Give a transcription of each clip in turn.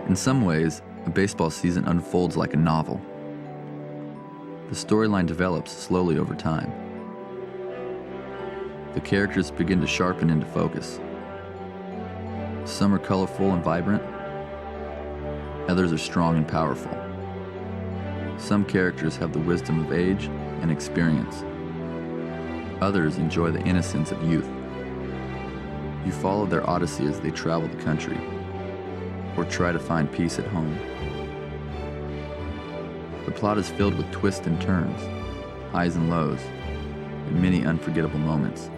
In some ways, a baseball season unfolds like a novel. The storyline develops slowly over time. The characters begin to sharpen into focus. Some are colorful and vibrant. Others are strong and powerful. Some characters have the wisdom of age and experience. Others enjoy the innocence of youth. You follow their odyssey as they travel the country, or try to find peace at home. The plot is filled with twists and turns, highs and lows, and many unforgettable moments.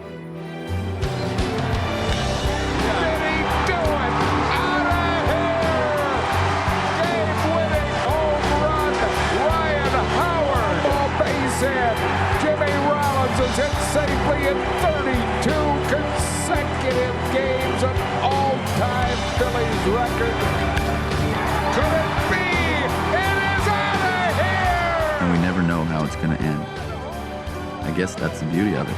Hit safely in 32 consecutive games, an all-time Phillies record. Could it be? It is out of here! And we never know how it's going to end. I guess that's the beauty of it.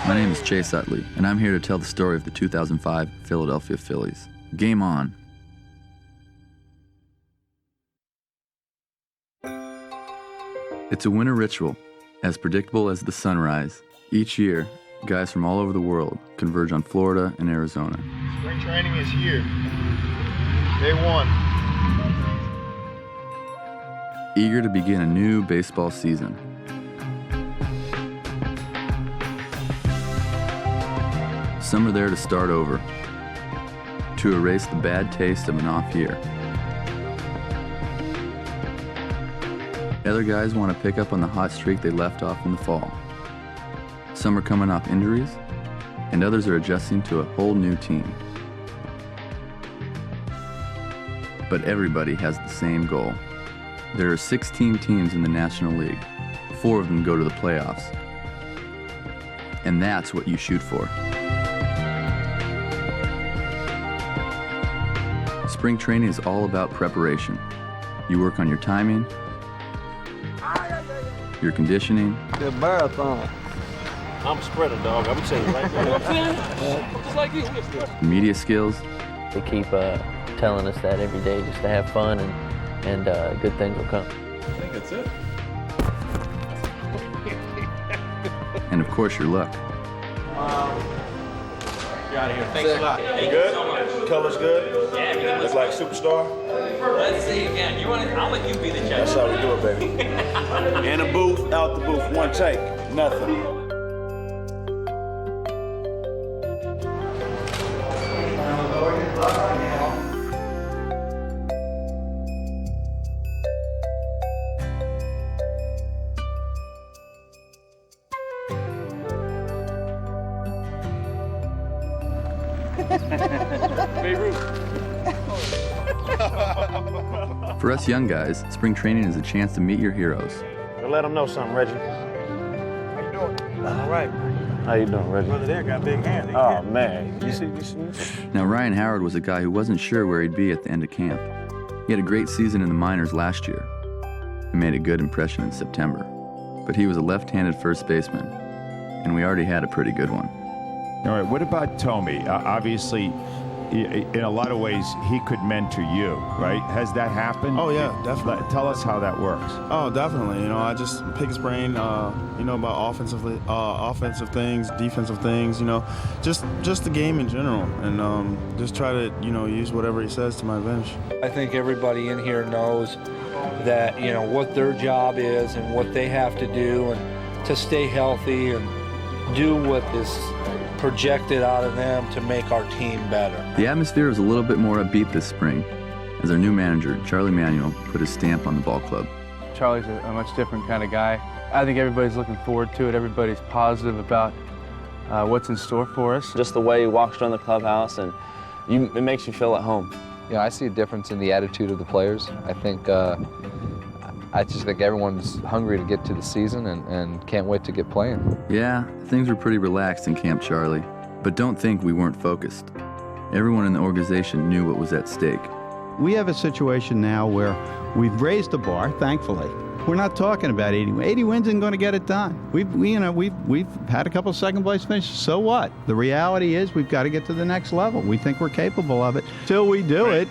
My name is Chase Utley, and I'm here to tell the story of the 2005 Philadelphia Phillies. Game on. It's a winter ritual. As predictable as the sunrise, each year, guys from all over the world converge on Florida and Arizona. Spring training is here. Day one. Eager to begin a new baseball season. Some are there to start over, to erase the bad taste of an off year. Other guys want to pick up on the hot streak they left off in the fall. Some are coming off injuries, and others are adjusting to a whole new team. But everybody has the same goal. There are 16 teams in the National League. 4 of them go to the playoffs. And that's what you shoot for. Spring training is all about preparation. You work on your timing, your conditioning, the marathon. I'm a sprinter, dog. I'm telling you right now. Just like you. media skills. They keep telling us that every day, just to have fun and good things will come. I think that's it. And of course, your luck. You're out of here. Thanks a lot. You good? Color's good? Yeah. Look like a superstar? Let's see again. I'll let you be the judge. That's how we do it, baby. In the booth, out the booth, one take, nothing. For us young guys, spring training is a chance to meet your heroes. So let them know something, Reggie. How you doing? All right. How you doing, Reggie? Brother there got big hands. Oh, man. You see? Now, Ryan Howard was a guy who wasn't sure where he'd be at the end of camp. He had a great season in the minors last year. He made a good impression in September. But he was a left-handed first baseman, and we already had a pretty good one. All right, what about Tommy? Obviously, in a lot of ways, he could mentor you, right? Has that happened? Oh, yeah, definitely. Tell us how that works. Oh, definitely. You know, I just pick his brain, about offensive things, defensive things, just the game in general. And just try to, use whatever he says to my advantage. I think everybody in here knows that, what their job is and what they have to do and to stay healthy and do what is projected out of them to make our team better. The atmosphere was a little bit more upbeat this spring as our new manager, Charlie Manuel, put his stamp on the ball club. Charlie's a much different kind of guy. I think everybody's looking forward to it. Everybody's positive about what's in store for us. Just the way he walks around the clubhouse, and it makes you feel at home. Yeah, I see a difference in the attitude of the players. I just think everyone's hungry to get to the season and can't wait to get playing. Yeah, things were pretty relaxed in Camp Charlie, but don't think we weren't focused. Everyone in the organization knew what was at stake. We have a situation now where we've raised the bar, thankfully. We're not talking about 80 wins. 80 wins isn't going to get it done. We've had a couple second-place finishes. So what? The reality is we've got to get to the next level. We think we're capable of it. Till we do it,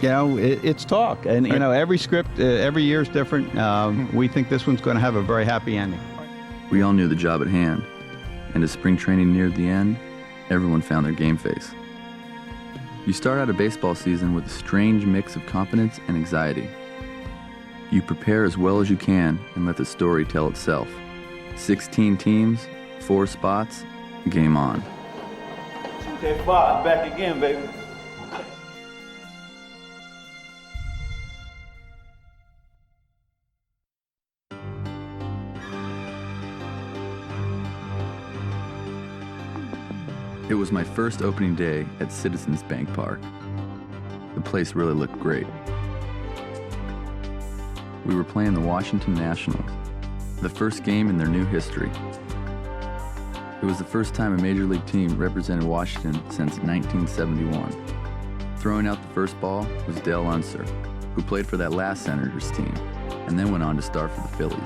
it's talk. And, every script, every year is different. We think this one's going to have a very happy ending. We all knew the job at hand. And as spring training neared the end, everyone found their game face. You start out a baseball season with a strange mix of confidence and anxiety. You prepare as well as you can and let the story tell itself. 16 teams, 4 spots, game on. Okay, 5, back again, baby. It was my first opening day at Citizens Bank Park. The place really looked great. We were playing the Washington Nationals, the first game in their new history. It was the first time a major league team represented Washington since 1971. Throwing out the first ball was Dale Unser, who played for that last Senators team, and then went on to start for the Phillies.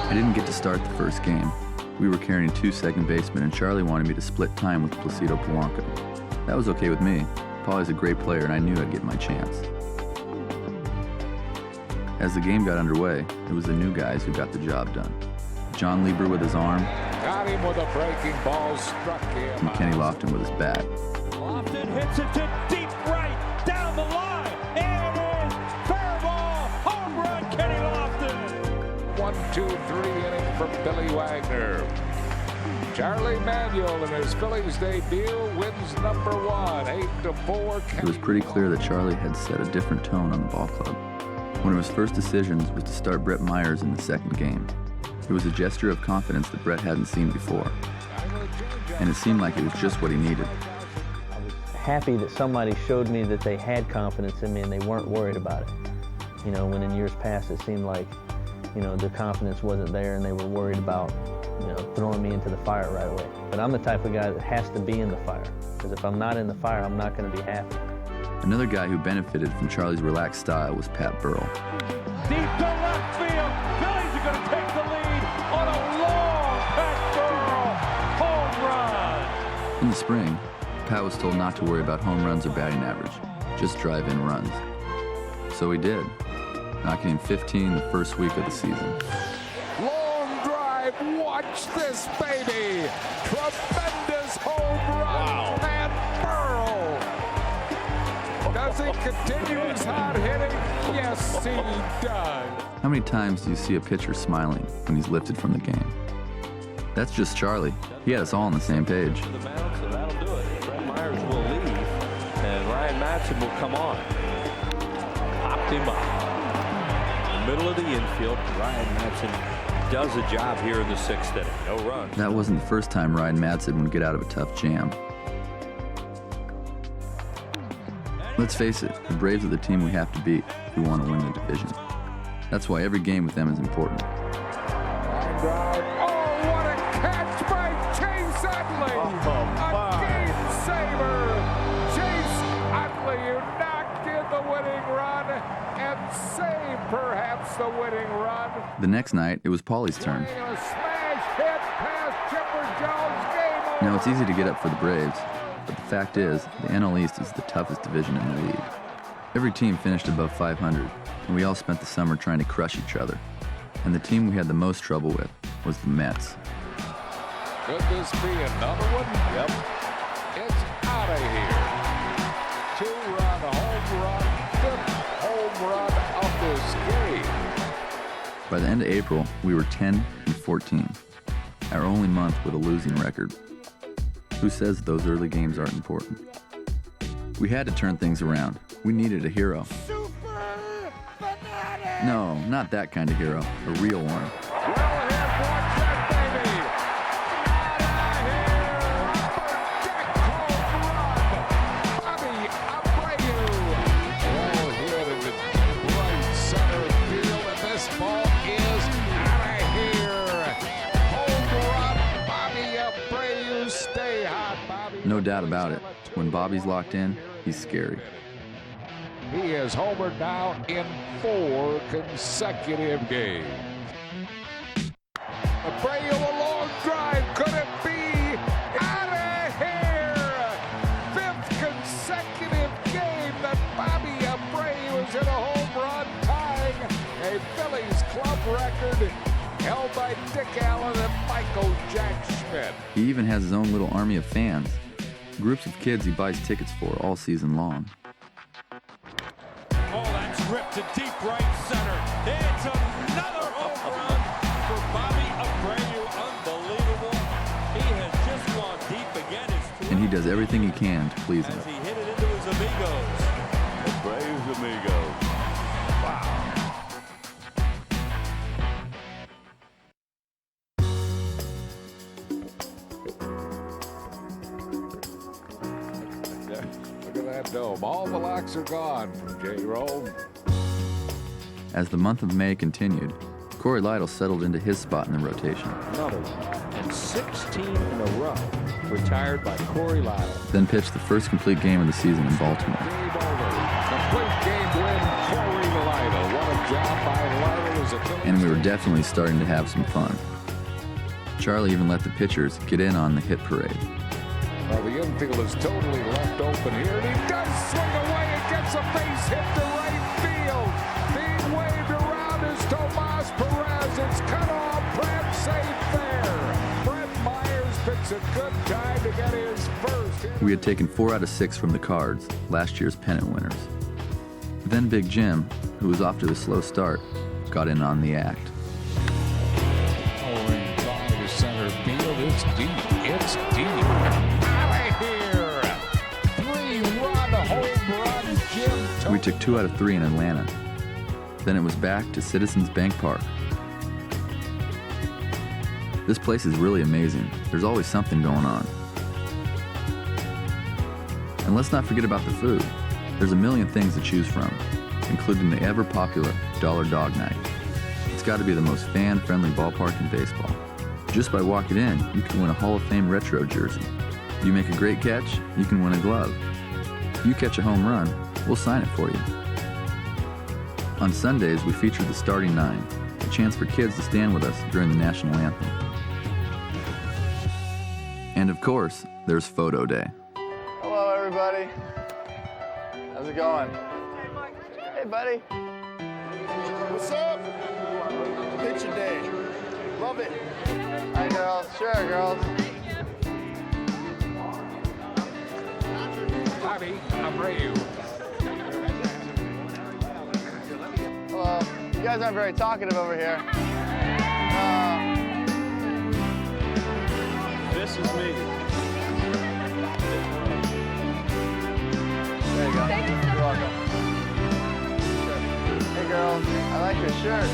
I didn't get to start the first game. We were carrying 2 second basemen, and Charlie wanted me to split time with Placido Polanco. That was okay with me. Paulie's a great player, and I knew I'd get my chance. As the game got underway, it was the new guys who got the job done. John Lieber with his arm. Got him with a breaking ball, struck him. And Kenny Lofton with his bat. Lofton hits it to deep right, down the line, and it is fair ball, home run, Kenny Lofton. 1-2-3 inning for Billy Wagner. Charlie Manuel in his Phillies debut wins number 1, 8-4. It was pretty clear that Charlie had set a different tone on the ball club. One of his first decisions was to start Brett Myers in the second game. It was a gesture of confidence that Brett hadn't seen before. And it seemed like it was just what he needed. I was happy that somebody showed me that they had confidence in me and they weren't worried about it. When in years past it seemed like, the confidence wasn't there and they were worried about, throwing me into the fire right away. But I'm the type of guy that has to be in the fire. Because if I'm not in the fire, I'm not going to be happy. Another guy who benefited from Charlie's relaxed style was Pat Burrell. Deep to left field. Phillies are going to take the lead on a long Pat Burrell home run. In the spring, Pat was told not to worry about home runs or batting average, just drive in runs. So he did, knocking in 15 the first week of the season. Long drive, watch this baby. Tremendous home run, Pat Burrell. Does he continue his hot hitting? Yes, he does. How many times do you see a pitcher smiling when he's lifted from the game? That's just Charlie. He had us all on the same page. The mound, so that'll do it. Brett Myers will leave, and Ryan Madsen will come on. Popped him up. Middle of the infield, Ryan Madsen does a job here in the 6th inning. No runs. That wasn't the first time Ryan Madsen would get out of a tough jam. Let's face it, the Braves are the team we have to beat if we want to win the division. That's why every game with them is important. Oh, what a catch by Chase Utley! A game saver! Chase Utley, who knocked in the winning run and saved perhaps the winning run. The next night, it was Paulie's turn. A smash hit past Chipper Jones. Game over. Now, it's easy to get up for the Braves, but the fact is, the NL East is the toughest division in the league. Every team finished above 500, and we all spent the summer trying to crush each other. And the team we had the most trouble with was the Mets. Could this be another one? Yep. It's out of here. 2-run home run, 5th home run of this game. By the end of April, we were 10-14, our only month with a losing record. Who says those early games aren't important? We had to turn things around. We needed a hero. No, not that kind of hero. A real one. No doubt about it. when Bobby's locked in, he's scary. He has homered now in 4 consecutive games. Abreu, a long drive. Could it be? Out of here! 5th consecutive game that Bobby Abreu is in a home run, tying a Phillies club record held by Dick Allen and Michael Jack Schmidt. He even has his own little army of fans. Groups of kids he buys tickets for all season long. Oh, that's ripped to deep right center. It's another home run for Bobby Abreu. Unbelievable. He has just gone deep again. And he does everything he can to please him. As he hit it into his amigos. Abreu's amigos. Wow. Look at that dome. All the locks are gone from J-Rome. As the month of May continued, Corey Lytle settled into his spot in the rotation. Another one. And 16 in a row. Retired by Corey Lytle. Then pitched the first complete game of the season in Baltimore. Game over. Complete game win, Corey Lytle. What a job by Lytle as a... And we were definitely starting to have some fun. Charlie even let the pitchers get in on the hit parade. Well, the infield is totally left open here, and he does swing away and gets a base hit to right field. Being waved around is Tomas Perez. It's cut off. Brett safe there. Brett Myers picks a good time to get his first hit. We had taken 4 out of 6 from the Cards, last year's pennant winners. Then Big Jim, who was off to a slow start, got in on the act. Powering by to center field. It's deep. It's deep. We took 2 out of 3 in Atlanta. Then it was back to Citizens Bank Park. This place is really amazing. There's always something going on. And let's not forget about the food. There's a million things to choose from, including the ever-popular Dollar Dog Night. It's got to be the most fan-friendly ballpark in baseball. Just by walking in, you can win a Hall of Fame retro jersey. You make a great catch, you can win a glove. If you catch a home run, we'll sign it for you. On Sundays, we feature the starting 9, a chance for kids to stand with us during the national anthem. And of course, there's photo day. Hello, everybody. How's it going? Hey, buddy. What's up? Picture day. Love it. Hi, girls. Sure, girls. Bobby Abreu. Hello. You guys aren't very talkative over here. This is me. There you go. You're welcome. Sure. Hey, girls. I like your shirt.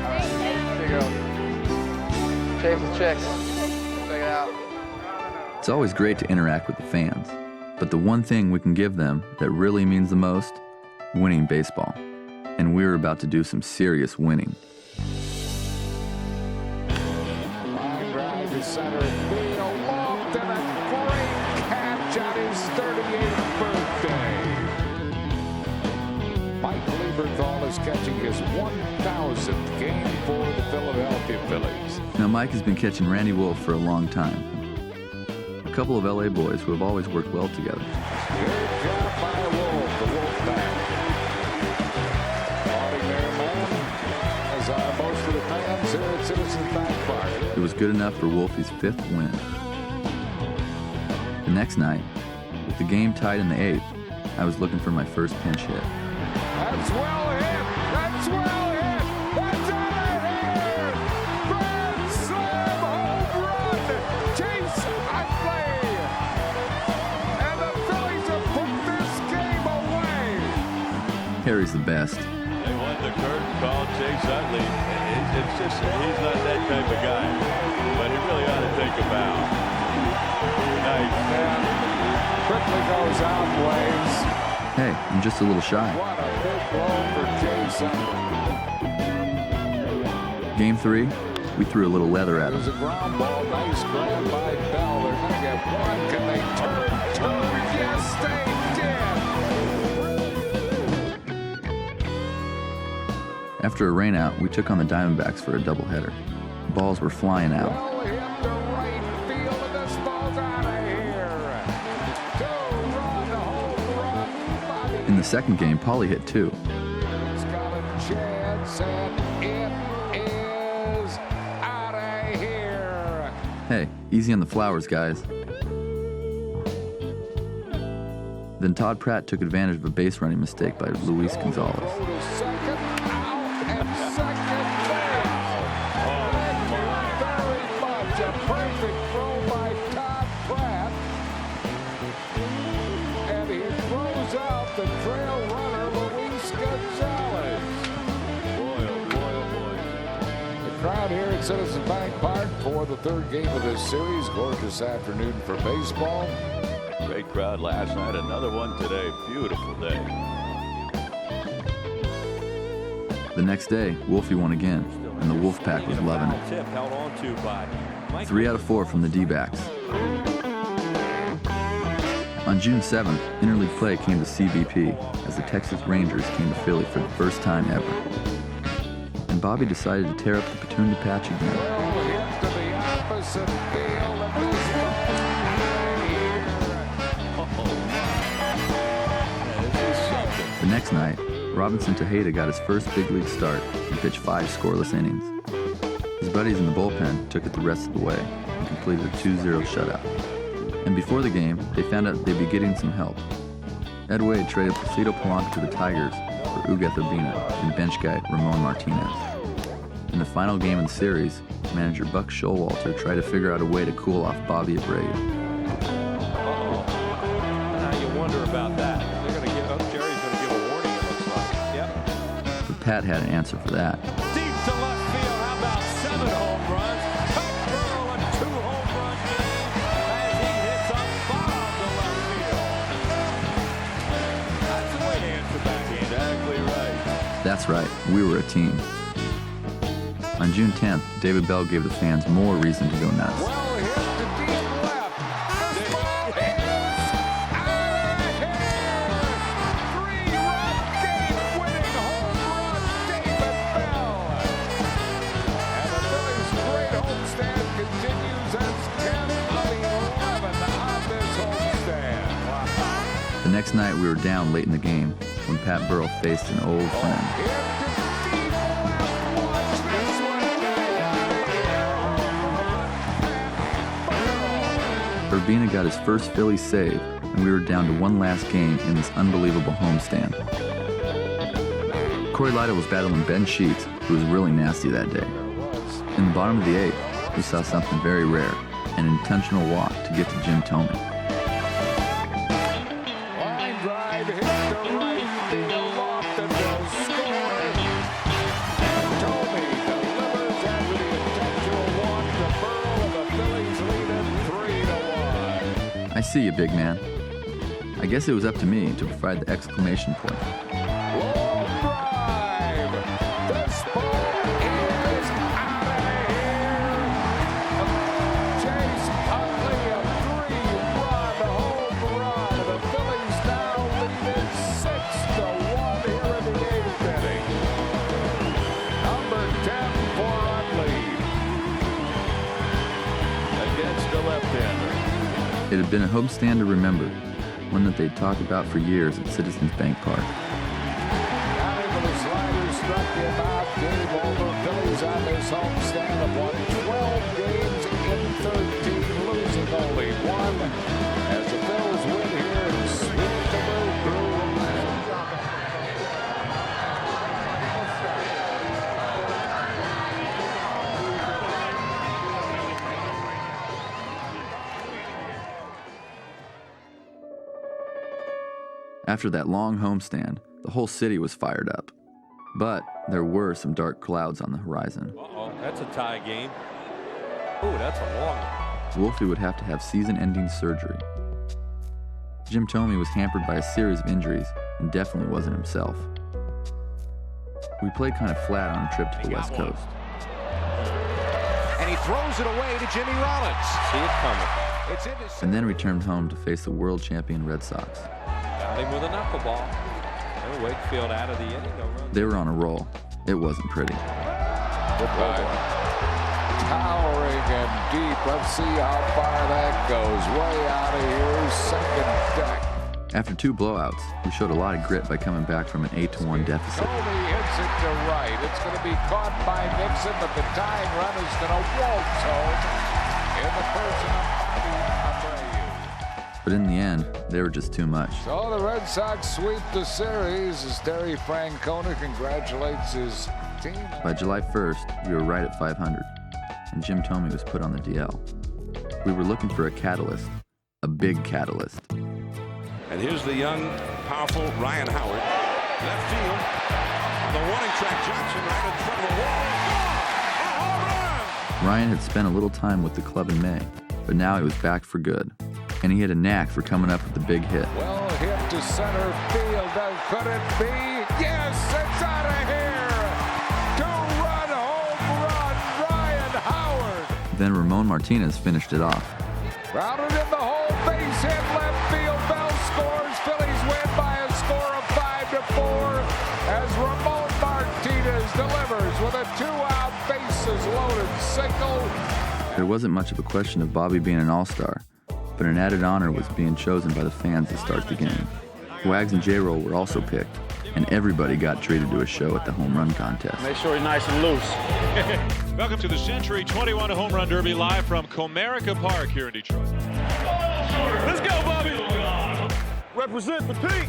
All right. Hey, girls. Chase the chicks. Check it out. It's always great to interact with the fans, but the one thing we can give them that really means the most, winning baseball. And we're about to do some serious winning. Line drive to center field, aloft, and a great catch on his 38th birthday. Mike Lieberthal is catching his 1,000th game for the Philadelphia Phillies. Now, Mike has been catching Randy Wolf for a long time. A couple of LA boys who have always worked well together. Good job by Wolf, the Wolfpack. Ordinary man, as are most of the fans here at Citizens Bank Park. It was good enough for Wolfie's 5th win. The next night, with the game tied in the 8th, I was looking for my first pinch hit. That's well hit. That's well hit. That's out of here. Grand slam home run. Chase Utley. And the Phillies have put this game away. Harry's the best. They want the curtain call, Chase Utley. It's just, he's not that type of guy. But he really ought to take a bow. Nice. And quickly goes out, Waves. Hey, I'm just a little shy. What a big blow for Chase Utley. Game 3, we threw a little leather at There's them. a ground ball. Nice grab by Bell. They're going to get one. Can they turn? Yes, they did. After a rainout, we took on the Diamondbacks for a doubleheader. Balls were flying out. Well hit to right field, and this ball's out of here. 2-run home run. Bobby. In the second game, Paulie hit 2. He's got a chance, and it is out of here. Hey, easy on the flowers, guys. Then Todd Pratt took advantage of a base running mistake by Luis Gonzalez. Go to second, out, and second base. Thank you very much. A perfect throw by Todd Pratt. And he throws out the trail runner, Luis Gonzalez. Boy, oh boy, oh boy. The crowd here at Citizens Bank Park for the third game of this series. Gorgeous afternoon for baseball. Great crowd last night. Another one today. Beautiful day. The next day, Wolfie won again, and the Wolfpack was loving it. Tip held on to by Mike. 3 out of 4 from the D-backs. On June 7th, interleague play came to CBP as the Texas Rangers came to Philly for the first time ever. And Bobby decided to tear up the Petunia patch again. Well hit to the opposite field, and this ball's out of here. The next night, Robinson Tejeda got his first big league start and pitched 5 scoreless innings. His buddies in the bullpen took it the rest of the way and completed a 2-0 shutout. And before the game, they found out they'd be getting some help. Ed Wade traded Placido Polanco to the Tigers for Ugueth Urbina and bench guy Ramon Martinez. In the final game of the series, manager Buck Showalter tried to figure out a way to cool off Bobby Abreu. Now you wonder about that. They're going to give up. Jerry's going to give a warning, it looks like. Yep. But Pat had an answer for that. Deep to left field. How about 7 home runs? Pat Burrow, a 2-home run game as he hits a bomb to left field. That's the way to answer back. Exactly right. That's right, we were a team. On June 10th, David Bell gave the fans more reason to go nuts. Well hit to deep left. This ball is out of here. 3-run game-winning home run, David Bell. And the Phillies' great homestand continues as 10 of 11 on this homestand. Wow. The next night, we were down late in the game when Pat Burrell faced an old friend. Hit to deep left. Watch this one. Urbina got his first Phillies save, and we were down to one last game in this unbelievable homestand. Corey Lytle was battling Ben Sheets, who was really nasty that day. In the bottom of the 8th, we saw something very rare, an intentional walk to get to Jim Thome. Line drive hit to right field, Lofton will score. And Thome delivers after the intentional walk to Burrow, and the Phillies lead it 3-1. I see you, big man. I guess it was up to me to provide the exclamation point. Long drive. This ball is out of here. Chase Utley, a 3-run home run. The Phillies now lead it 6-1 here in the 8th inning. Number 10 for Utley against the left-hander. It had been a homestand to remember, one that they'd talked about for years at Citizens Bank Park. Down into the slider, struck him out, game over. Phillies on this homestand have won 12 games in 13, losing only 1. As the Phillies win here and sweep the move through. After that long homestand, the whole city was fired up. But there were some dark clouds on the horizon. Uh-oh, that's a tie game. Oh, that's a long one. Wolfie would have to have season-ending surgery. Jim Thome was hampered by a series of injuries and definitely wasn't himself. We played kind of flat on a trip to the West Coast. and he throws it away to Jimmy Rollins. See it coming. It's into and then returned home to face the world champion Red Sox. Got him with a knuckleball. And Wakefield out of the inning. No run. They were on a roll. It wasn't pretty. Goodbye. Towering and deep. Let's see how far that goes. Way out of here, second deck. After 2 blowouts, we showed a lot of grit by coming back from an 8-1 deficit. Comey hits it to right. It's going to be caught by Nixon, but the tying run is going to waltz home in the person of Bobby Abreu. But in the end, they were just too much. So the Red Sox sweep the series as Terry Francona congratulates his team. By July 1st, we were right at 500, and Jim Thome was put on the DL. We were looking for a catalyst, a big catalyst. And here's the young, powerful Ryan Howard. Left field. On the warning track, Johnson right in front of the wall. A home run! Ryan had spent a little time with the club in May, but now he was back for good. And he had a knack for coming up with the big hit. Well hit to center field. Could it be? Yes, it's out of here. 2-run home run, Ryan Howard. Then Ramon Martinez finished it off. Rounded in the hole, base hit left field. Bell scores. Phillies win by a score of 5-4 as Ramon Martinez delivers with a 2-out bases loaded single. There wasn't much of a question of Bobby being an all-star, but an added honor was being chosen by the fans to start the game. Wags and J-Roll were also picked, and everybody got treated to a show at the home run contest. Make sure he's nice and loose. Welcome to the Century 21 Home Run Derby live from Comerica Park here in Detroit. Let's go, Bobby! Represent the Pete.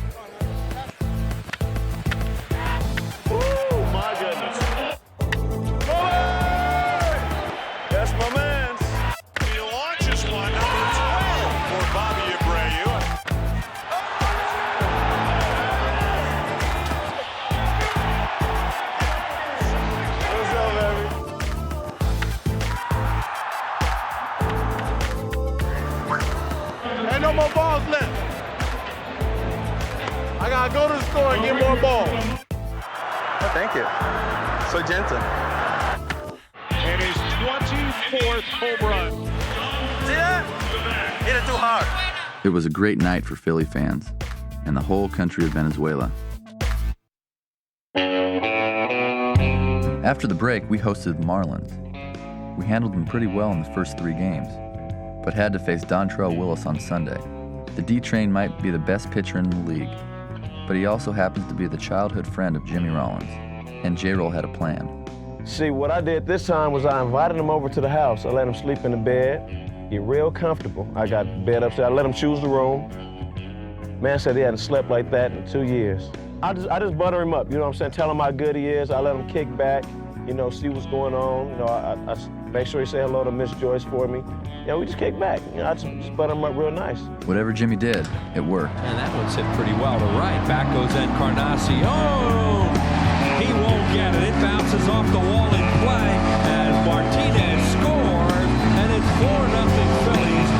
Oh, my goodness. Bobby! That's my man. He launches one, number 12 for Bobby Abreu. What's up, baby? Ain't no more balls left. I gotta go to the store and get more balls. Oh, thank you. So gentle. And his 24th home run. See that? Hit it too hard. It was a great night for Philly fans and the whole country of Venezuela. After the break, we hosted the Marlins. We handled them pretty well in the first 3 games, but had to face Dontrell Willis on Sunday. The D-Train might be the best pitcher in the league, but he also happens to be the childhood friend of Jimmy Rollins, and J-Roll had a plan. See, what I did this time was I invited him over to the house. I let him sleep in the bed, get real comfortable. I got bed upstairs. I let him choose the room. Man said he hadn't slept like that in 2 years. I just butter him up, you know what I'm saying? Tell him how good he is. I let him kick back, you know, see what's going on. You know, I make sure he say hello to Miss Joyce for me. You know, we just kick back. You know, I just butter him up real nice. Whatever Jimmy did, it worked. And that one's hit pretty well to right. Back goes Encarnacion. Oh! He won't get it. It bounces off the wall in play. And Martinez scores. And it's 4-0 Phillies.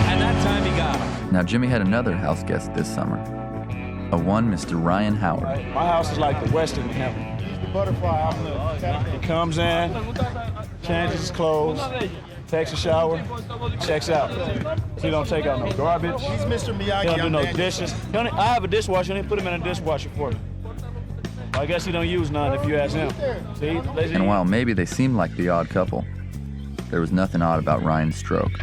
And that time he got him. Now Jimmy had another house guest this summer. A one Mr. Ryan Howard. My house is like the Western heaven. He's the butterfly. I'm the captain. He comes in, changes his clothes, takes a shower, checks out. He don't take out no garbage. He's Mr. Miyagi. He don't do no dishes. I have a dishwasher, and he put him in a dishwasher for me. I guess he don't use none if you ask him. See, and while maybe they seemed like the odd couple, there was nothing odd about Ryan's stroke.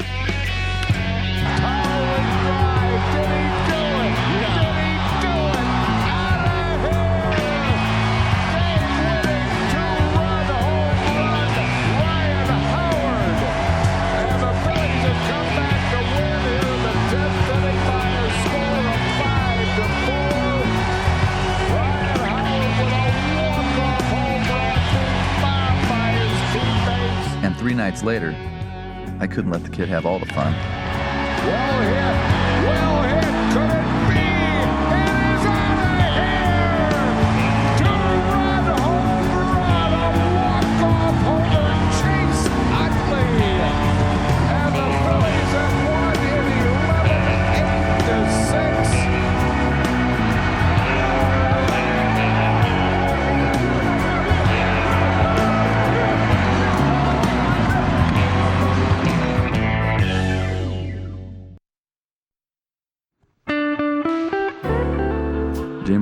And 3 nights later, I couldn't let the kid have all the fun. Well hit, could it be? It is out of here! 2-run home run, a walk-off homer, Chase Utley. And the Phillies have won in 11-8-6.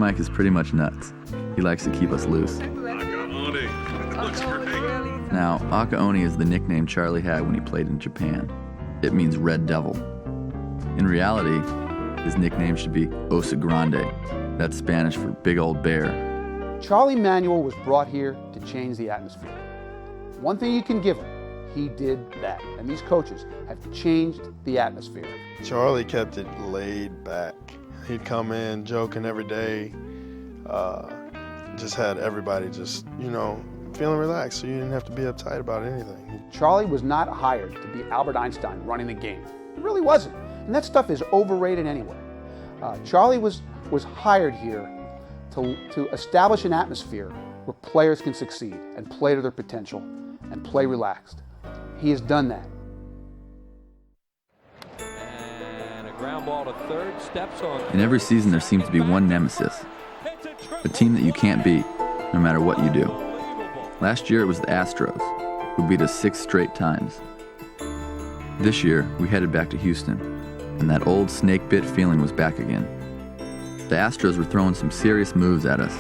Mike is pretty much nuts. He likes to keep us loose. Now, Akaoni is the nickname Charlie had when he played in Japan. It means Red Devil. In reality, his nickname should be Osa Grande. That's Spanish for big old bear. Charlie Manuel was brought here to change the atmosphere. One thing you can give him, he did that. And these coaches have changed the atmosphere. Charlie kept it laid back. He'd come in joking every day. Just had everybody just, feeling relaxed, so you didn't have to be uptight about anything. Charlie was not hired to be Albert Einstein running the game. He really wasn't. And that stuff is overrated anyway. Charlie was hired here to establish an atmosphere where players can succeed and play to their potential and play relaxed. He has done that. And a ground ball to third, steps on. In every season, there seems to be one nemesis, a team that you can't beat, no matter what you do. Last year, it was the Astros, who beat us 6 straight times. This year, we headed back to Houston, and that old snake-bit feeling was back again. The Astros were throwing some serious moves at us,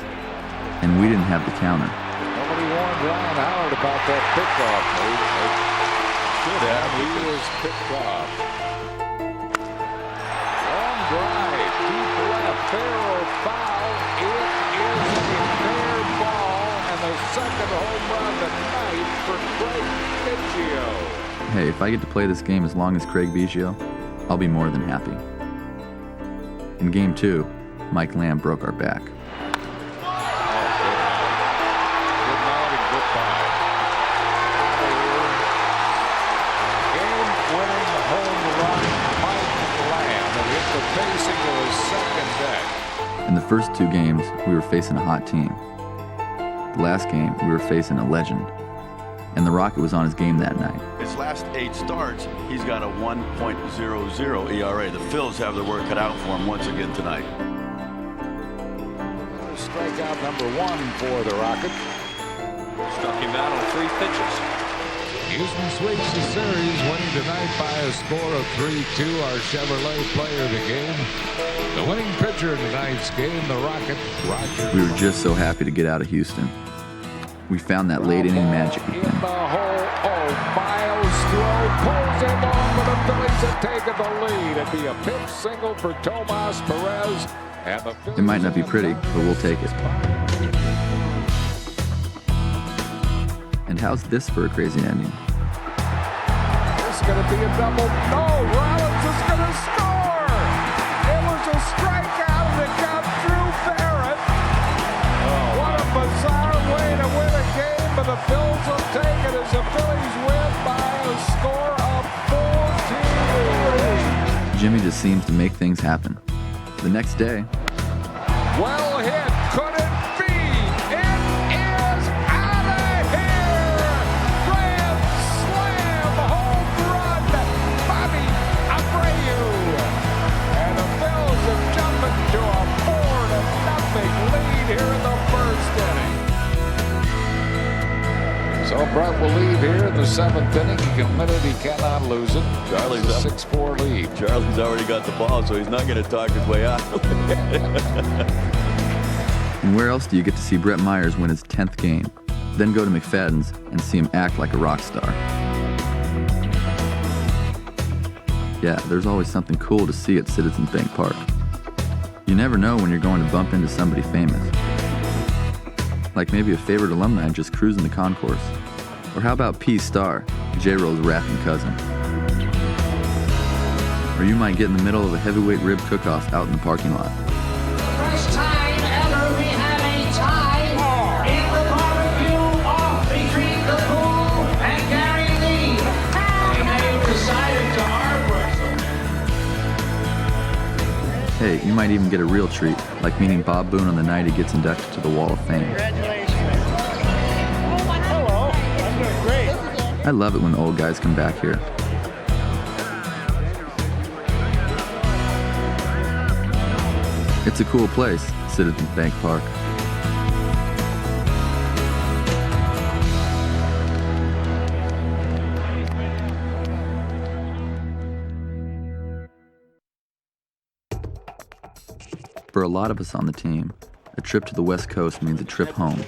and we didn't have the counter. Nobody warned Ryan Howard about that pickoff. Should have. He was picked off. Long drive, deep left, fair or foul. It is a fair ball, and the second home run tonight for Craig Biggio. Hey, if I get to play this game as long as Craig Biggio, I'll be more than happy. In Game 2, Mike Lamb broke our back. In the first 2 games, we were facing a hot team. The last game, we were facing a legend. And the Rocket was on his game that night. His last 8 starts, he's got a 1.00 ERA. The Phillies have their work cut out for him once again tonight. Strikeout number 1 for the Rocket. Struck him out on 3 pitches. Houston sweeps the series, winning tonight by a score of 3-2. Our Chevrolet player of the game. The winning pitcher in tonight's game, the Rocket, Roger. We were just so happy to get out of Houston. We found that late inning magic again. In the hole, Miles throw pulls him on, but the Phillies have taken the lead. It'd be a pitch single for Tomas Perez. And the Phillies it might not be pretty, but we'll take it. And how's this for a crazy ending? It's going to be a double. No, Rollins is going to score. It was a strikeout and it got through Barrett. What a bizarre way to win a game, but the Phillies will take it as the Phillies win by a score of 14. Jimmy just seems to make things happen. The next day, well hit, could it be? It is out of here! Grand slam, home run, Bobby Abreu. And the Phillies have jumped into a 4-0 lead here in the first inning. So Brett will leave here in the 7th inning. He can win it, he cannot lose it. Charlie's a 6-4 lead. Charlie's already got the ball, so he's not going to talk his way out. and where else do you get to see Brett Myers win his 10th game, then go to McFadden's and see him act like a rock star? Yeah, there's always something cool to see at Citizens Bank Park. You never know when you're going to bump into somebody famous. Like maybe a favorite alumni just cruising the concourse. Or how about P. Star, J-Roll's rapping cousin? Or you might get in the middle of a heavyweight rib cook-off out in the parking lot. First time ever we have a tie in the barbecue off between the Pool and Gary Lee. And they decided to arm wrestle. Hey, you might even get a real treat, like meeting Bob Boone on the night he gets inducted to the Wall of Fame. Hello, I'm doing great. I love it when the old guys come back here. It's a cool place, Citizens Bank Park. For a lot of us on the team, A trip to the West Coast means a trip home.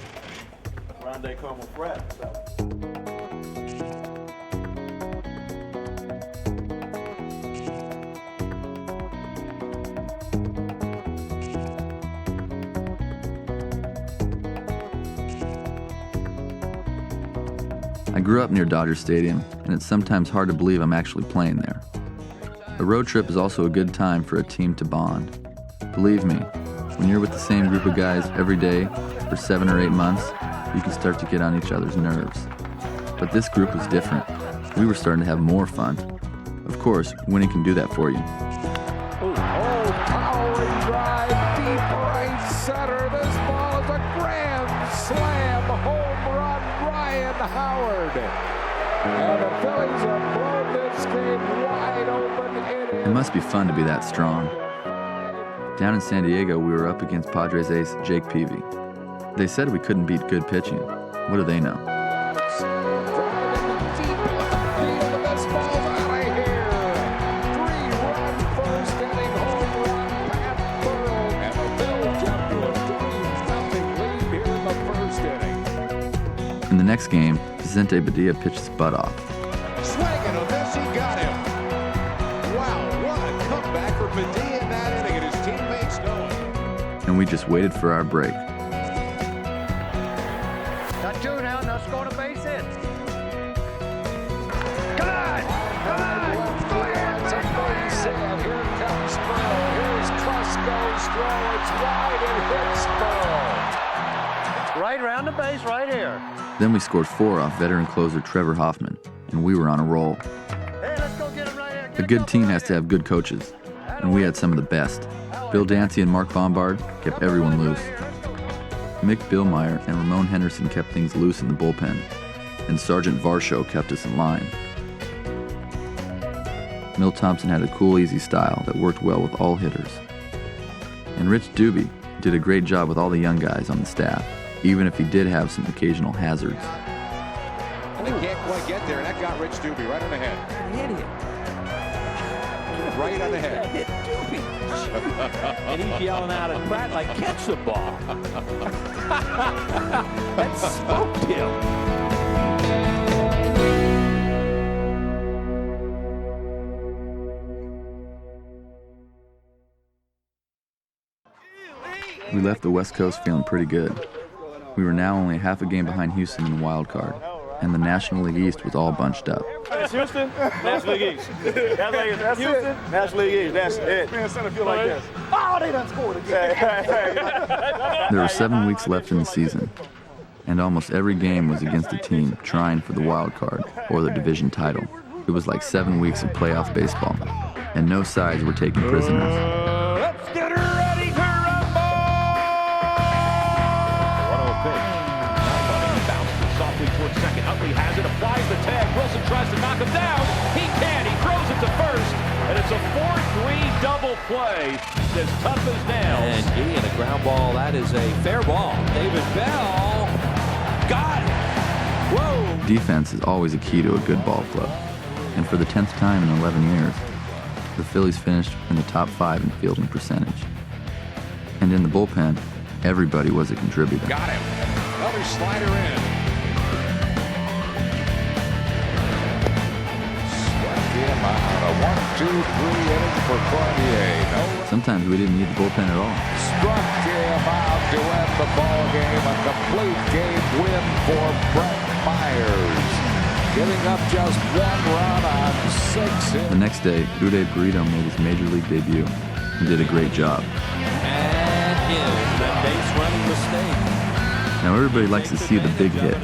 I grew up near Dodger Stadium, and it's sometimes hard to believe I'm actually playing there. A road trip is also a good time for a team to bond. Believe me, when you're with the same group of guys every day for 7 or 8 months, you can start to get on each other's nerves. But this group was different. We were starting to have more fun. Of course, winning can do that for you. Powering drive, deep right center. This ball is a grand slam, home run, Ryan Howard. And the Phillies have blown this game wide open. It must be fun to be that strong. Down in San Diego, we were up against Padres ace Jake Peavy. They said we couldn't beat good pitching. What do they know? In the next game, Vicente Badia pitched his butt off. Swinging on this, he got him. Wow, what a comeback for Badia in that inning, and his teammates know it. And we just waited for our break. Got 2 now, now scoring a base hit. Come on! Come on! It's a base hit. Here comes Sproul. Here's Klusko's throw. It's wide and hits Sproul. Right around the base, right here. Then we scored 4 off veteran closer Trevor Hoffman, and we were on a roll. Hey, let's go get him right here. A good team has to have good coaches, and we had some of the best. Bill Dancy and Mark Bombard kept everyone loose. Mick Billmeyer and Ramon Henderson kept things loose in the bullpen, and Sergeant Varsho kept us in line. Milt Thompson had a cool, easy style that worked well with all hitters. And Rich Doobie did a great job with all the young guys on the staff, even if he did have some occasional hazards. And they can't quite get there, and that got Rich Doobie right on the head. An idiot. Right on the head. Hit Doobie. And he's yelling out at Pratt like, catch the ball. That smoked him. We left the West Coast feeling pretty good. We were now only half a game behind Houston in the wild card, and the National League East was all bunched up. That's Houston, National League East. That's Houston, National League East. That's it. Man, center field like this. Oh, they done scored again. There were 7 weeks left in the season, and almost every game was against a team trying for the wild card or the division title. It was like 7 weeks of playoff baseball, and no sides were taking prisoners. Let's get her ready to rumble! 1-0 pitch. He bounces softly towards second. Utley has it, applies the tag. Wilson tries to knock him down. He can. He throws it to first. And it's a 4-3 double play. It's as tough as nails. And he and a ground ball. That is a fair ball. David Bell got it. Whoa. Defense is always a key to a good ball club. And for the 10th time in 11 years, the Phillies finished in the top 5 in fielding percentage. And in the bullpen, everybody was a contributor. Got him. Another slider in. Swept him out. A 1-2-3 inning for Cormier. Sometimes we didn't need the bullpen at all. Struck him out to end the ball game. A complete game win for Brett Myers. Giving up just 1 run on 6 hits. The next day, Uday Burrito made his major league debut and did a great job. And in the base running mistake. Now everybody likes to see the big hit,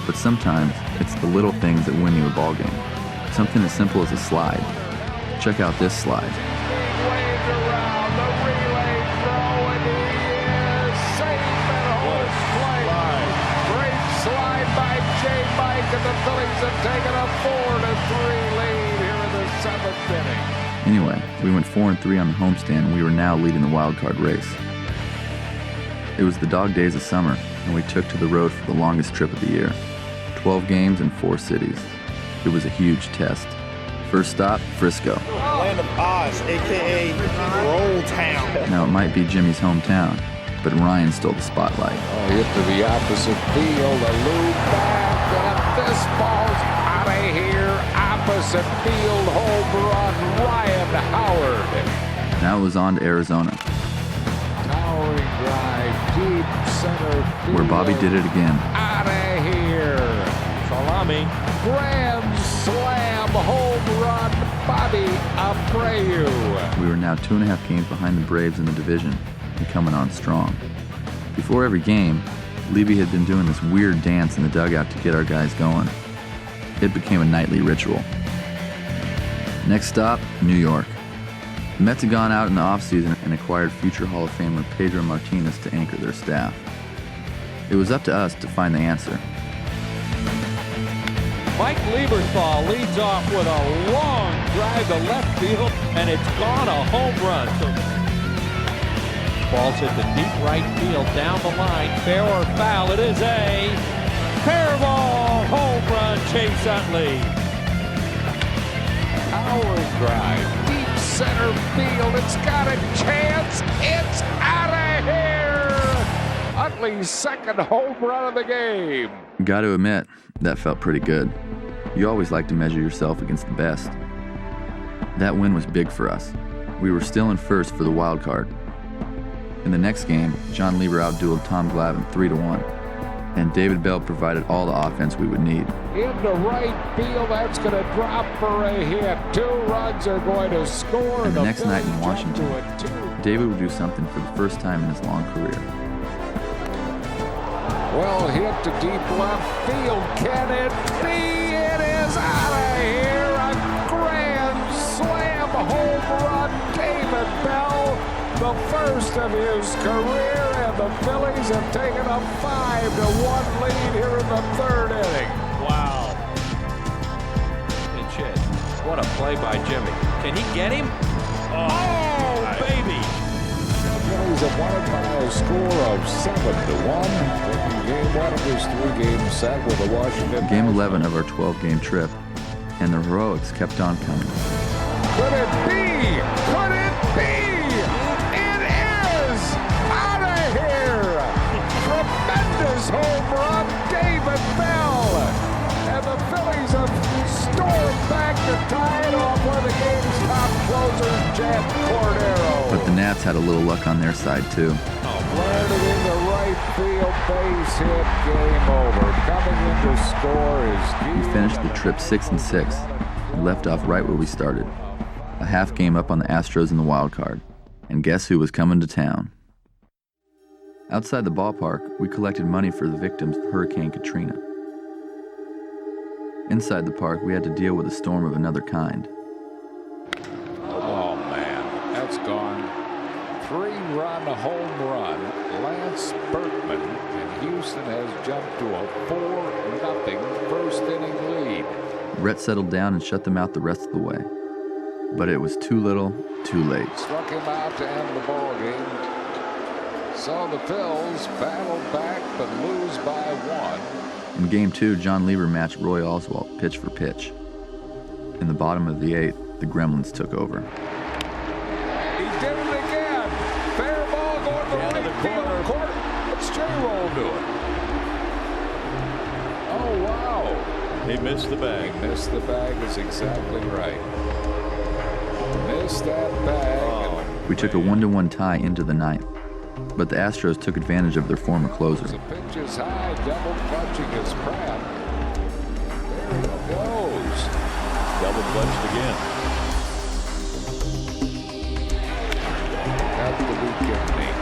but sometimes it's the little things that win you a ball game. Something as simple as a slide. Check out this slide. Waved around the relay throw, and he is safe and home plate. Great slide by J. Mike, and the Phillies have taken a 4-3 lead here in the 7th inning. Anyway, we went 4-3 on the homestand, and we were now leading the wild card race. It was the dog days of summer, and we took to the road for the longest trip of the year. 12 games in 4 cities. It was a huge test. First stop, Frisco. Land of Oz, a.k.a. Roll Town. Now, it might be Jimmy's hometown, but Ryan stole the spotlight. Oh, hit to the opposite field, a loop back, and this ball's out of here. Opposite field, home run, Ryan Howard. Now it was on to Arizona, Towering drive, deep center field. where Bobby did it again. Out of here. Salami. Grand slam, home run, Bobby Abreu. We were now 2.5 games behind the Braves in the division and coming on strong. Before every game, Levy had been doing this weird dance in the dugout to get our guys going. It became a nightly ritual. Next stop, New York. The Mets had gone out in the offseason and acquired future Hall of Famer Pedro Martinez to anchor their staff. It was up to us to find the answer. Mike Lieberthal leads off with a long drive to left field, and it's gone a home run. So ball's hit the deep right field, down the line, fair or foul. It is a fair ball, home run, Chase Utley. Howard drive, deep center field. It's got a chance. It's out of here. Utley's second home run of the game. Got to admit, that felt pretty good. You always like to measure yourself against the best. That win was big for us. We were still in first for the wild card. In the next game, John Lieber outdueled Tom Glavine 3-1, and David Bell provided all the offense we would need. Into right field, that's going to drop for a hit. 2 runs are going to score. And the next night in Washington, David would do something for the first time in his long career. Well hit to deep left field. Can it be? It is out of here. A grand slam home run. David Bell, the first of his career, and the Phillies have taken a 5-1 lead here in the 3rd inning. Wow. Pinch hit. What a play by Jimmy. Can he get him? Oh, baby. The Phillies have won it by a score of 7-1. Taking game 1 of this 3-game set with the Washington. Game 11 of our 12-game trip, and the heroics kept on coming. Could it be? Could it be? It is out of here. Tremendous home run, David Bell. And the Phillies have stormed back to tie it off one of the game's top closers, Jan Cordero. But the Nats had a little luck on their side, too. Landed in the right field, base hit, game over. Coming in to score is We finished the trip 6-6 and left off right where we started. A half game up on the Astros in the wild card. And guess who was coming to town? Outside the ballpark, we collected money for the victims of Hurricane Katrina. Inside the park, we had to deal with a storm of another kind. Oh, man, that's gone. 3-run home run. Lance Berkman, and Houston has jumped to a 4-0 first inning lead. Rhett settled down and shut them out the rest of the way. But it was too little, too late. Struck him out to end the ball game. So the Phils battled back but lose by 1. In Game 2, John Lieber matched Roy Oswalt pitch for pitch. In the bottom of the 8th, the Gremlins took over. He did it again. Fair ball going to right field court. What's J-Roll doing? Oh, wow. He missed the bag. He missed the bag is exactly right. Missed that bag. Oh. We took a 1-1 tie into the 9th, but the Astros took advantage of their former closer. The pitch is high, double clutching his Pratt. There he goes. Double clutched again. Got the McKinney.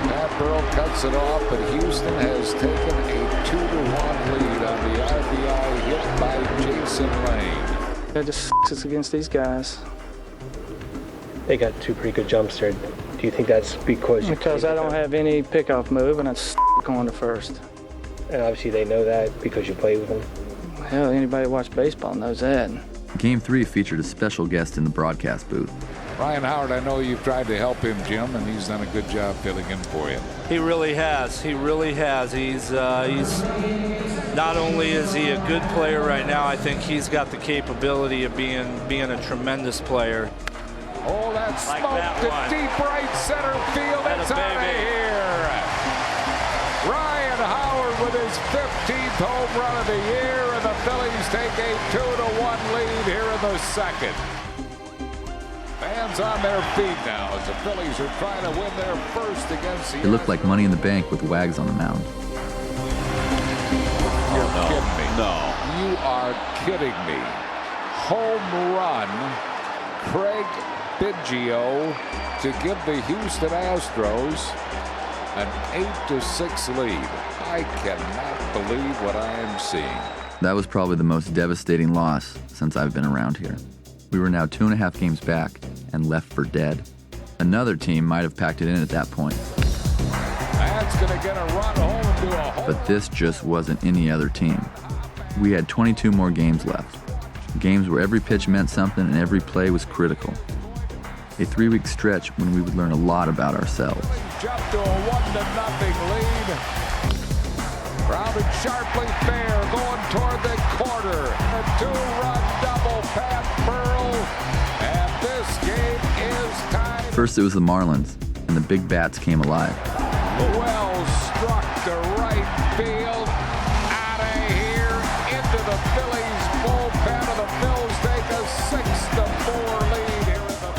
Pat Burrell cuts it off, but Houston has taken a 2-1 lead on the RBI hit by Jason Lane. That just us against these guys. They got 2 pretty good jumps there. Do you think that's because I don't have any pickoff move and it's going to first. And obviously they know that because you play with them. Hell, anybody who watches baseball knows that. Game 3 featured a special guest in the broadcast booth. Ryan Howard, I know you've tried to help him, Jim, and he's done a good job filling in for you. He really has. He really has. He's not only is he a good player right now, I think he's got the capability of being a tremendous player. Oh, that Like smoke that to one. deep right center field. That It's a out of baby. here. Ryan Howard with his 15th home run of the year, and the Phillies take a 2-1 lead here in the second. Fans on their feet now as the Phillies are trying to win their first against the It looked like Money in the Bank with Wags on the mound. You're kidding me. No. You are kidding me. Home run, Craig Biggio to give the Houston Astros an 8-6 lead. I cannot believe what I am seeing. That was probably the most devastating loss since I've been around here. We were now 2.5 games back and left for dead. Another team might have packed it in at that point. That's going to get a run home and do a home. But this just wasn't any other team. We had 22 more games left. Games where every pitch meant something and every play was critical. A 3-week stretch when we would learn a lot about ourselves. Jumped to a 1-0 lead. Grounded sharply fair, going toward the corner. A 2-run double, Pat Burrell. And this game is tied. First it was the Marlins, and the big bats came alive. Well struck to right field. Out of here into the Phillies bullpen, and the Phils take a 6-4 lead here in the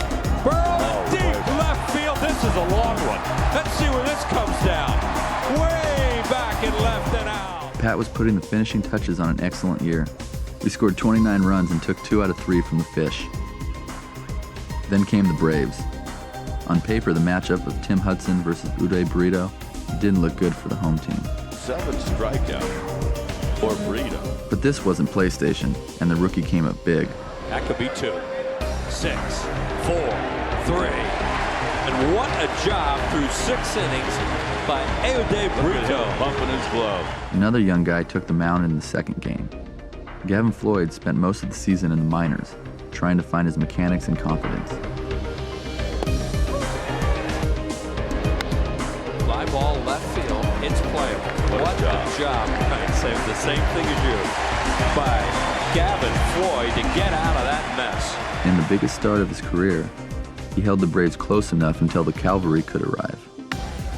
Burrow deep left field. This is a long one. Let's see where this comes down. Way back and left and out. Pat was putting the finishing touches on an excellent year. We scored 29 runs and took 2 out of 3 from the Fish. Then came the Braves. On paper, the matchup of Tim Hudson versus Uday Burrito didn't look good for the home team. 7 strikeout for Burrito. But this wasn't PlayStation, and the rookie came up big. That could be 2, 6, 4, 3. And what a job through 6 innings by Uday Burrito. Bumping his glove. Another young guy took the mound in the second game. Gavin Floyd spent most of the season in the minors, trying to find his mechanics and confidence. Fly ball left field. It's playable. What a job. I'd say the same thing as you. By Gavin Floyd to get out of that mess. In the biggest start of his career, he held the Braves close enough until the cavalry could arrive.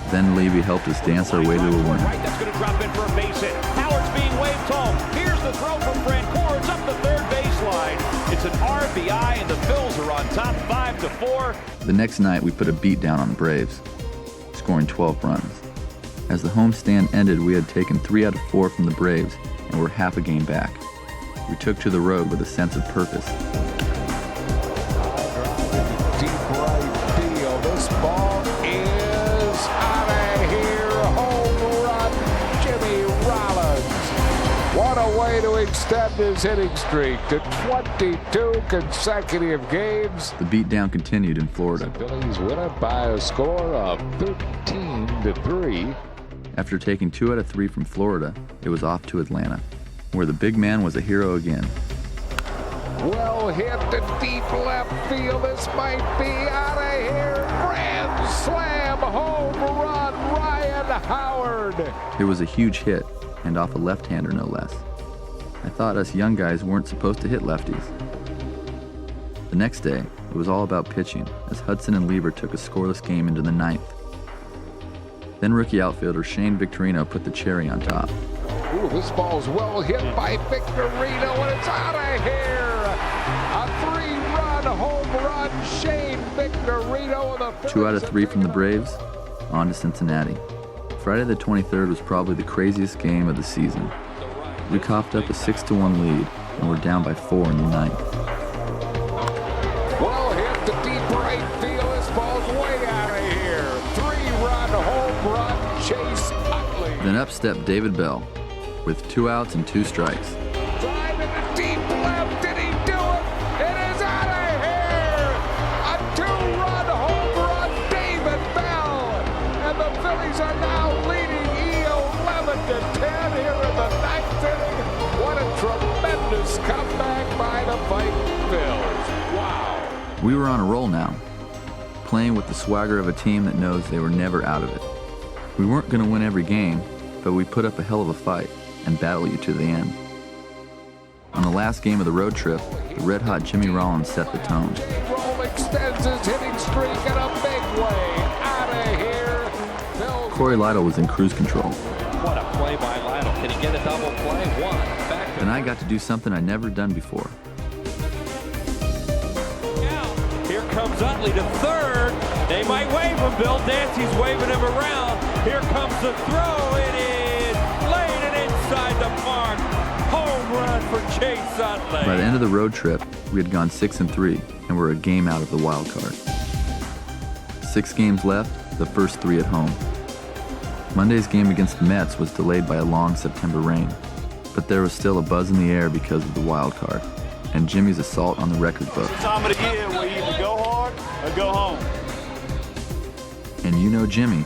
Then Levy helped us dance our way to a win. Right, that's going to drop in for a base hit. Howard's being waved home. Here's the throw from Francoeur. It's up the third baseline. It's an RBI, and the Phils are on top 5-4. The next night, we put a beat down on the Braves, scoring 12 runs. As the homestand ended, we had taken 3 out of 4 from the Braves and were half a game back. We took to the road with a sense of purpose. deep right field. This ball is out of here. Home run, Jimmy Rollins. What a way to extend his hitting streak to 22 consecutive games. The beatdown continued in Florida. The Phillies win it by a score of 13-3. After taking 2 out of 3 from Florida, it was off to Atlanta, where the big man was a hero again. Well hit to deep left field. This might be out of here. Grand slam, home run, Ryan Howard. It was a huge hit, and off a left-hander no less. I thought us young guys weren't supposed to hit lefties. The next day, it was all about pitching, as Hudson and Lieber took a scoreless game into the 9th. Then rookie outfielder Shane Victorino put the cherry on top. Ooh, this ball's well hit by Victorino, and it's out of here. A 3-run home run, Shane Victorino. And the 2 out of 3 from the Braves, on to Cincinnati. Friday the 23rd was probably the craziest game of the season. We coughed up a 6-1 lead, and were down by 4 in the 9th. Well hit to deep right field. This ball's way out of here. 3-run home run, Chase Utley. Then up stepped David Bell, with 2 outs and 2 strikes. Drive into deep left. Did he do it? It is out of here. A 2-run home run, David Bell. And the Phillies are now leading 11-10 here in the 9th inning. What a tremendous comeback by the fighting Phils. Wow. We were on a roll now, playing with the swagger of a team that knows they were never out of it. We weren't going to win every game, but we put up a hell of a fight and battle you to the end. On the last game of the road trip, the red-hot Jimmy Rollins set the tone. Rolling extends his hitting streak in a big way. Out of here. Corey Lytle was in cruise control. What a play by Lytle. Can he get a double play? One. Back to And I got to do something I'd never done before. Here comes Utley to third. They might wave him, Bill. Dancy's waving him around. Here comes the throw. It is laid and inside the mark. Home run for Chase Utley. By the end of the road trip, we had gone 6-3 and were a game out of the wild card. 6 games left, the first 3 at home. Monday's game against the Mets was delayed by a long September rain, but there was still a buzz in the air because of the wild card and Jimmy's assault on the record book. It's the time of the year where you either go hard or go home. And you know Jimmy,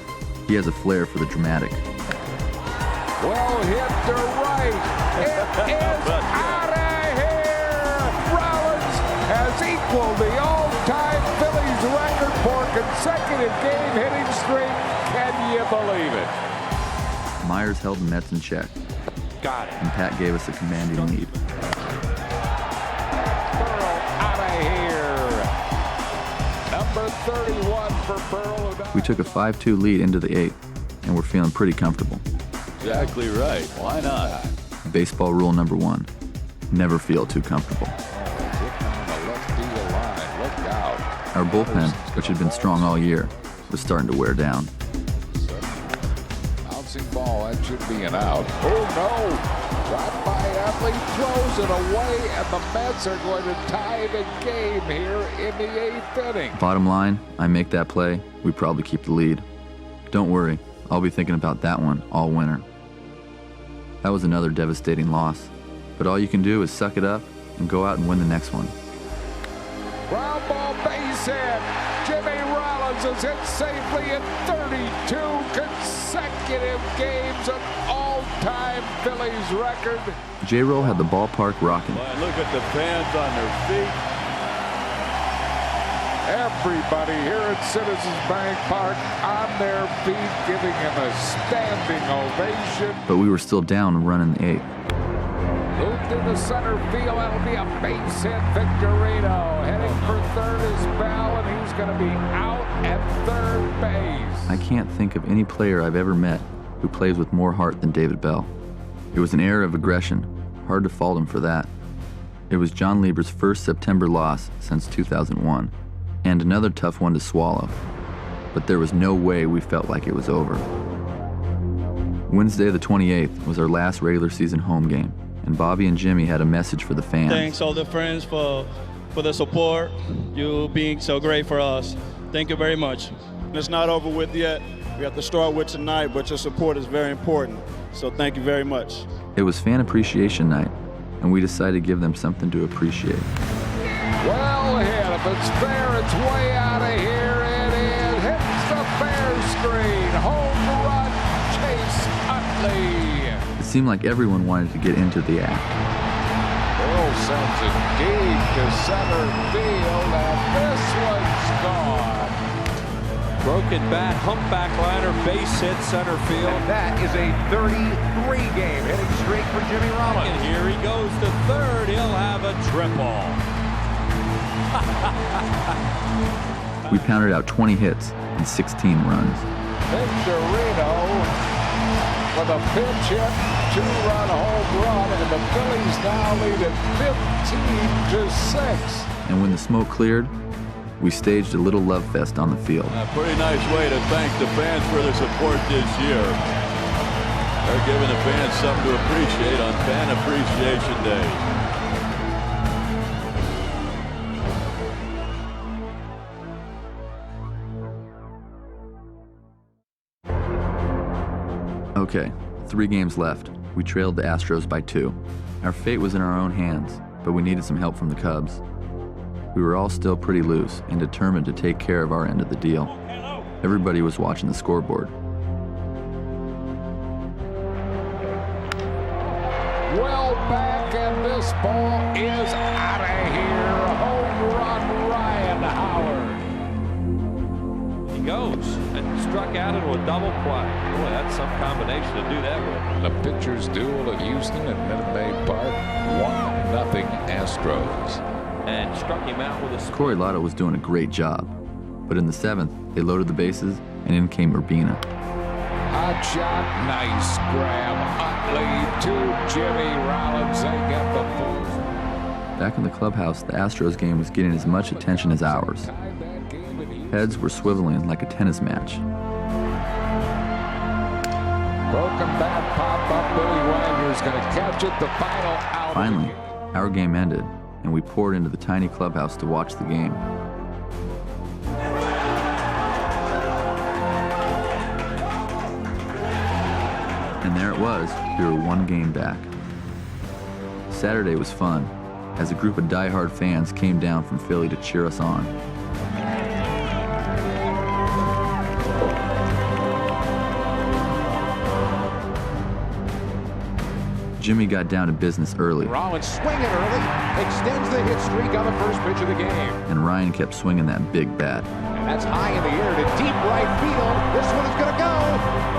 he has a flair for the dramatic. Well hit to right. It is out of here. Rollins has equaled the all-time Phillies record for consecutive game hitting streak. Can you believe it? Myers held the Mets in check. Got it. And Pat gave us a commanding lead. Out of here. Number 31 for Burl. We took a 5-2 lead into the 8th, and we're feeling pretty comfortable. Exactly right. Why not? Baseball rule number 1, never feel too comfortable. Our bullpen, which had been strong all year, was starting to wear down. Bouncing ball, that should be an out. Oh no! Right by Utley, throws it away, and the Mets are going to tie the game here in the 8th inning. Bottom line, I make that play, we probably keep the lead. Don't worry, I'll be thinking about that one all winter. That was another devastating loss, but all you can do is suck it up and go out and win the next one. Ground ball base hit. Jimmy Rollins has hit safely in 32 consecutive games, an all-time Phillies record. J-Roll had the ballpark rocking. Look at the fans on their feet. Everybody here at Citizens Bank Park on their feet, giving him a standing ovation. But we were still down and running the 8th. Looped into center field, that'll be a base hit. Victorino heading for third is Bell, and he's going to be out at third base. I can't think of any player I've ever met who plays with more heart than David Bell. It was an era of aggression. Hard to fault him for that. It was John Lieber's first September loss since 2001, and another tough one to swallow. But there was no way we felt like it was over. Wednesday the 28th was our last regular season home game, and Bobby and Jimmy had a message for the fans. Thanks all the friends for the support. You being so great for us. Thank you very much. It's not over with yet. We have to start with tonight, but your support is very important. So thank you very much. It was fan appreciation night, and we decided to give them something to appreciate. Well hit. If it's fair, it's way out of here. It is. Hits the fair screen. Home run, Chase Utley. It seemed like everyone wanted to get into the act. Earl sends it deep to center field, and this one's gone. Broken bat, humpback liner, base hit, center field. And that is a 33-game hitting streak for Jimmy Rollins. And here he goes to third. He'll have a triple. We pounded out 20 hits and 16 runs. Victorino with a pinch hit, 2-run home run, and the Phillies now lead at 15-6. And when the smoke cleared, we staged a little love fest on the field. A pretty nice way to thank the fans for their support this year. They're giving the fans something to appreciate on Fan Appreciation Day. Okay, 3 games left. We trailed the Astros by 2. Our fate was in our own hands, but we needed some help from the Cubs. We were all still pretty loose and determined to take care of our end of the deal. Everybody was watching the scoreboard. Well back, and this ball is out of here. Home run, Ryan Howard. He goes and struck out into a double play. Boy, that's some combination to do that with. The pitchers duel at Houston at Minute Maid Park. 1-0 Astros. and struck him out with a... Corey Lotto was doing a great job, but in the 7th, they loaded the bases, and in came Urbina. Hot shot, nice grab. Utley to Jimmy Rollins. They get the Bulls. Back in the clubhouse, the Astros game was getting as much attention as ours. Heads were swiveling like a tennis match. Broken bat pop up. Billy Wagner's going to catch it. The final out. Finally, our game ended, and we poured into the tiny clubhouse to watch the game. And there it was, we were one game back. Saturday was fun, as a group of die-hard fans came down from Philly to cheer us on. Jimmy got down to business early. Rollins swinging early, extends the hit streak on the first pitch of the game. And Ryan kept swinging that big bat. And that's high in the air to deep right field. This one is going to go.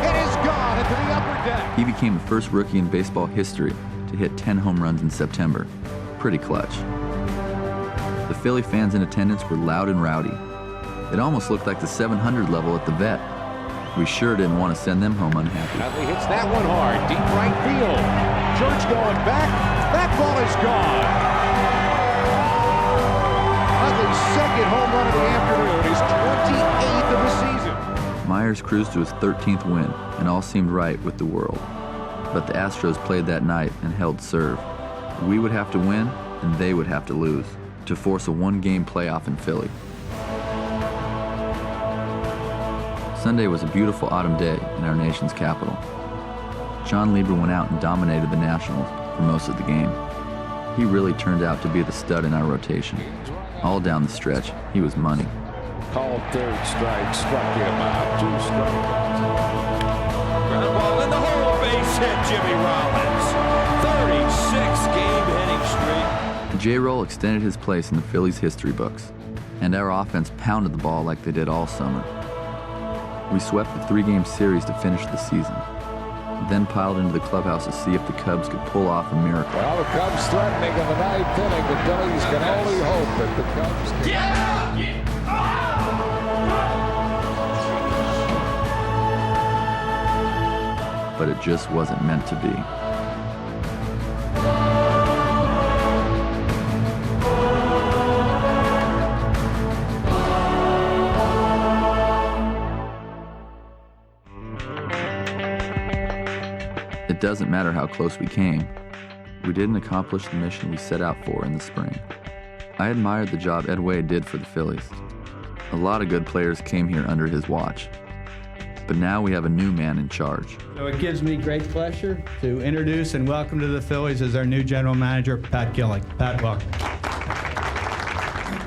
It is gone into the upper deck. He became the first rookie in baseball history to hit 10 home runs in September. Pretty clutch. The Philly fans in attendance were loud and rowdy. It almost looked like the 700 level at the vet. We sure didn't want to send them home unhappy. Utley hits that one hard, deep right field. Church going back. That ball is gone. Utley's second home run of the afternoon, his 28th of the season. Myers cruised to his 13th win, and all seemed right with the world. But the Astros played that night and held serve. We would have to win, and they would have to lose, to force a one-game playoff in Philly. Sunday was a beautiful autumn day in our nation's capital. John Lieber went out and dominated the Nationals for most of the game. He really turned out to be the stud in our rotation. All down the stretch, he was money. Called third strike, struck him out, 2 strikeouts. Ground ball in the hole, base hit, Jimmy Rollins. 36-game hitting streak. The J-Roll extended his place in the Phillies' history books, and our offense pounded the ball like they did all summer. We swept the 3-game series to finish the season, then piled into the clubhouse to see if the Cubs could pull off a miracle. Well, the Cubs threatening in the 9th inning. The Phillies can only hope that the Cubs can... But it just wasn't meant to be. It doesn't matter how close we came. We didn't accomplish the mission we set out for in the spring. I admired the job Ed Wade did for the Phillies. A lot of good players came here under his watch. But now we have a new man in charge. So it gives me great pleasure to introduce and welcome to the Phillies as our new general manager, Pat Gillick. Pat, welcome.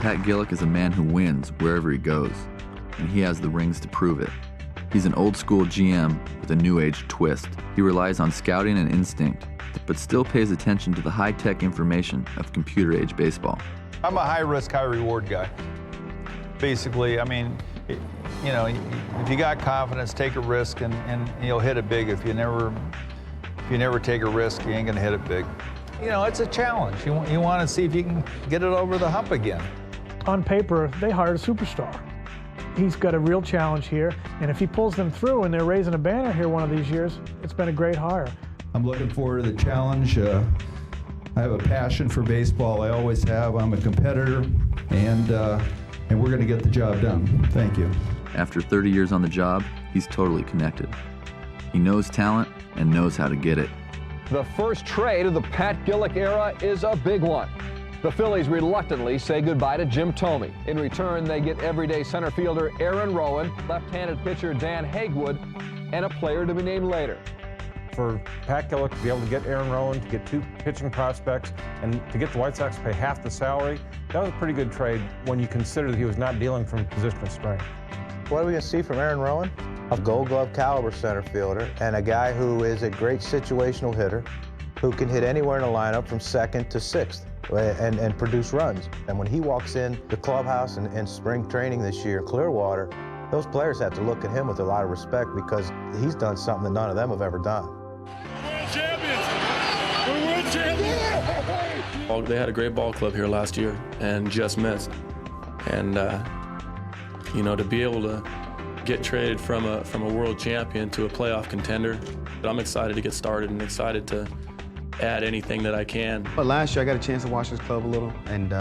Pat Gillick is a man who wins wherever he goes, and he has the rings to prove it. He's an old-school GM with a new-age twist. He relies on scouting and instinct, but still pays attention to the high-tech information of computer-age baseball. I'm a high-risk, high-reward guy. Basically, I mean, you know, if you got confidence, take a risk, and you'll hit it big. If you never take a risk, you ain't gonna hit it big. You know, it's a challenge. You want to see if you can get it over the hump again. On paper, they hired a superstar. He's got a real challenge here, and if he pulls them through and they're raising a banner here one of these years, it's been a great hire. I'm looking forward to the challenge. I have a passion for baseball. I always have. I'm a competitor, and we're going to get the job done. Thank you. After 30 years on the job, he's totally connected. He knows talent and knows how to get it. The first trade of the Pat Gillick era is a big one. The Phillies reluctantly say goodbye to Jim Thome. In return, they get everyday center fielder Aaron Rowan, left-handed pitcher Dan Hagwood, and a player to be named later. For Pat Gillick to be able to get Aaron Rowan, to get 2 pitching prospects, and to get the White Sox to pay half the salary, that was a pretty good trade when you consider that he was not dealing from a position of strength. What are we going to see from Aaron Rowan? A Gold Glove caliber center fielder and a guy who is a great situational hitter who can hit anywhere in the lineup from 2nd to 6th. And produce runs. And when he walks in the clubhouse in spring training this year in Clearwater, those players have to look at him with a lot of respect because he's done something that none of them have ever done. World champions! We're world champions! They had a great ball club here last year and just missed. And you know, to be able to get traded from a world champion to a playoff contender, I'm excited to get started and excited to add anything that I can. But last year I got a chance to watch this club a little, and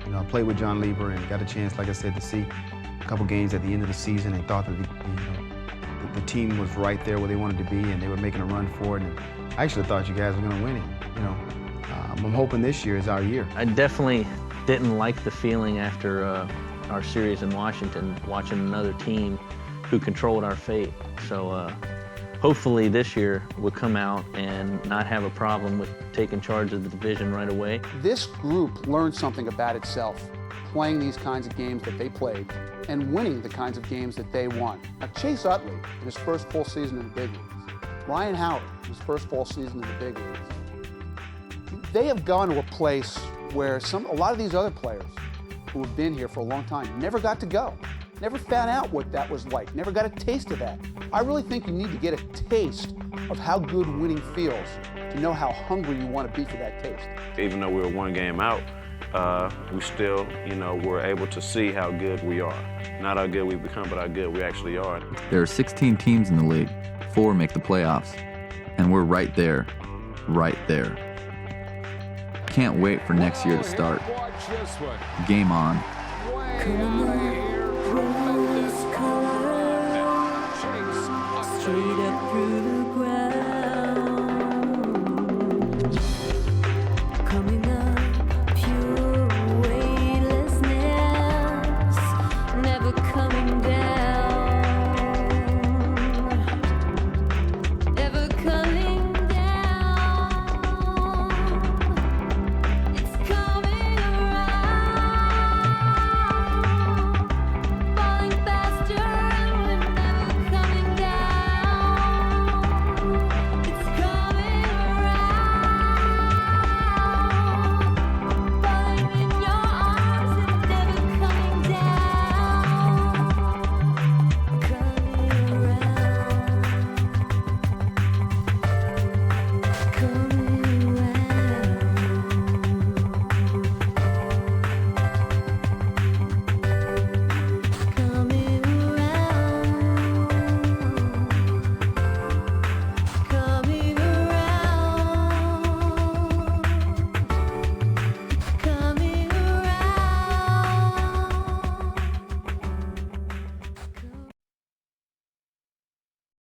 you know, I played with John Lieber and got a chance, like I said, to see a couple games at the end of the season and thought that the team was right there where they wanted to be and they were making a run for it. And I actually thought you guys were going to win it. You know, I'm hoping this year is our year. I definitely didn't like the feeling after our series in Washington, watching another team who controlled our fate. So hopefully this year we'll come out and not have a problem with taking charge of the division right away. This group learned something about itself, playing these kinds of games that they played and winning the kinds of games that they won. Now, Chase Utley, in his first full season in the big leagues, Ryan Howard, in his first full season in the big leagues, they have gone to a place where a lot of these other players who have been here for a long time never got to go, never found out what that was like, never got a taste of that. I really think you need to get a taste of how good winning feels to know how hungry you want to be for that taste. Even though we were one game out, we still, you know, were able to see how good we are. Not how good we've become, but how good we actually are. There are 16 teams in the league. 4 make the playoffs. And we're right there. Right there. Can't wait for next year to start. Game on. Straight up through the grass.